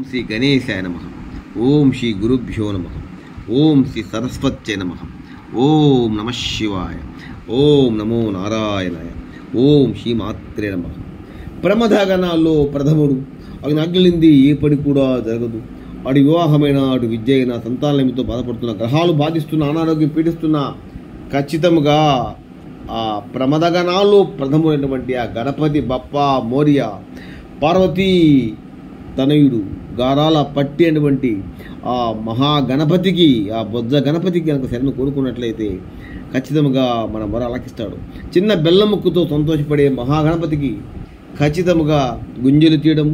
శ్రీ గణేశాయ నమః. ఓం శ్రీ గురుభ్యో నమః. ఓం శ్రీ సరస్వత్యై నమః. ఓం నమః శివాయ. ఓం నమో నారాయణాయ. ఓం శ్రీ మాత్రే నమః. ప్రమథగణాల్లో ప్రథముడు అతని అగ్నిలింది ఏ పడి కూడా జరగదు. అటు వివాహమైన అటు విద్య అయినా సంతానమితో బాధపడుతున్న, గ్రహాలు బాధిస్తున్న, అనారోగ్యం పీడిస్తున్న, ఖచ్చితంగా ఆ ప్రమథగణాల్లో ప్రథముడైనటువంటి ఆ గణపతి బప్ప మోరియా పార్వతీ తనయుడు గారాల పట్టి అటువంటి ఆ మహాగణపతికి, ఆ బొజ్జ గణపతికి కనుక శరణు కోరుకున్నట్లయితే ఖచ్చితంగా మన మొర ఆలకిస్తాడు. చిన్న బెల్లం ముక్కుతో సంతోషపడే మహాగణపతికి ఖచ్చితంగా గుంజలు తీయడం,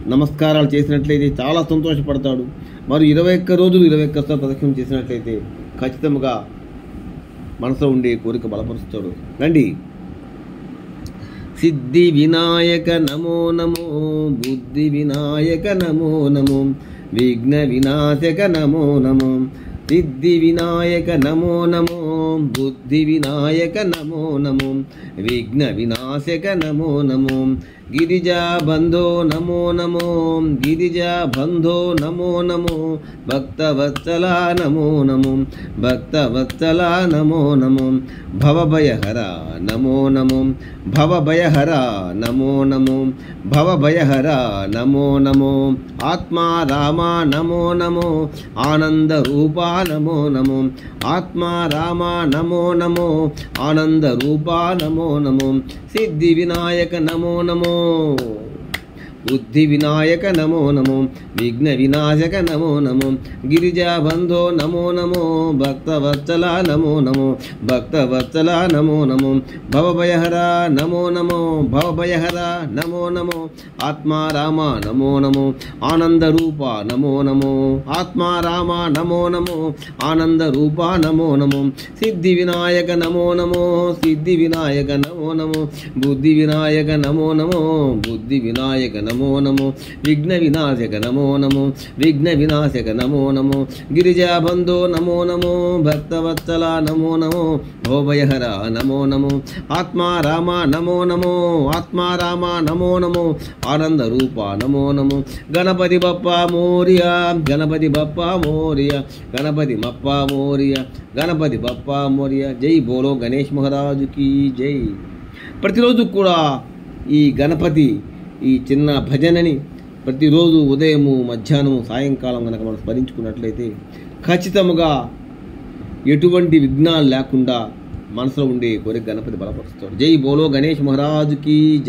నమస్కారాలు చేసినట్లయితే చాలా సంతోషపడతాడు. మరి 21 రోజులు 21 సార్లు ప్రదక్షిణం చేసినట్లయితే ఖచ్చితంగా మనసులో ఉండే కోరిక బలపరుస్తాడు. రండి. సిద్ధి వినాయక నమో నమో, బుద్ధి వినాయక నమో నమో, విఘ్న వినాశక నమో నమో. సిద్ధి వినాయక నమో నమో, బుద్ధి వినాయక నమో నమో, విఘ్న వినాశక నమో నమో. గిరిజా బంధో నమో నమో, గిరిజా బంధో నమో నమో, భక్తవత్సల నమో నమో, భక్తవత్సల నమో నమో. భవభయహర నమో నమో, భవభయహర నమో నమో, భవభయహర నమో నమో. ఆత్మా రామ నమో నమో, ఆనంద రూప నమో నమో, ఆత్మా రామ నమో నమో, ఆనంద రూప నమో నమో. సిద్ధి వినాయక నమో నమో, బుద్ధి వినాయక నమో నమో, విఘ్న వినాశక నమో నమో. గిరిజా బంధో నమో నమో, భక్తవత్సల నమో నమో, భక్తవత్సల నమో నమో. భవభయహర నమో నమో, భవభయహర నమో నమో. ఆత్మా రామ నమో నమో, ఆనంద రూప నమో నమో, ఆత్మా రామ నమో నమో, ఆనంద రూప నమో నమో. సిద్ధి వినాయక నమో నమో, సిద్ధి వినాయక నమో నమో, బుద్ధి వినాయక నమో నమో, బుద్ధి వినాయక నమో నమో. విఘ్న వినాశక నమో నమో, విఘ్న వినాశక నమో నమో. గిరిజా బంధో నమో నమో, భక్తవత్సల నమో నమో, భవభయహర నమో నమో. ఆత్మా రామ నమో నమో, ఆత్మా రామ నమో నమో, ఆనంద రూప నమో నమో. గణపతి బప్ప మోరియా, గణపతి బప్ప మోరియా, గణపతి బప్ప మోరియా, గణపతి బప్ప మోరియా. జై బోలో గణేష్ మహారాజుకి జై. ప్రతిరోజు కూడా ఈ గణపతి ఈ చిన్న భజనని ప్రతిరోజు ఉదయము, మధ్యాహ్నము, సాయంకాలం కనుక మనం స్మరించుకున్నట్లయితే ఖచ్చితంగా ఎటువంటి విఘ్నాలు లేకుండా మనసులో ఉండే కోరిక గణపతి బలపరుస్తాడు. జై బోలో గణేష్ మహారాజుకి జై.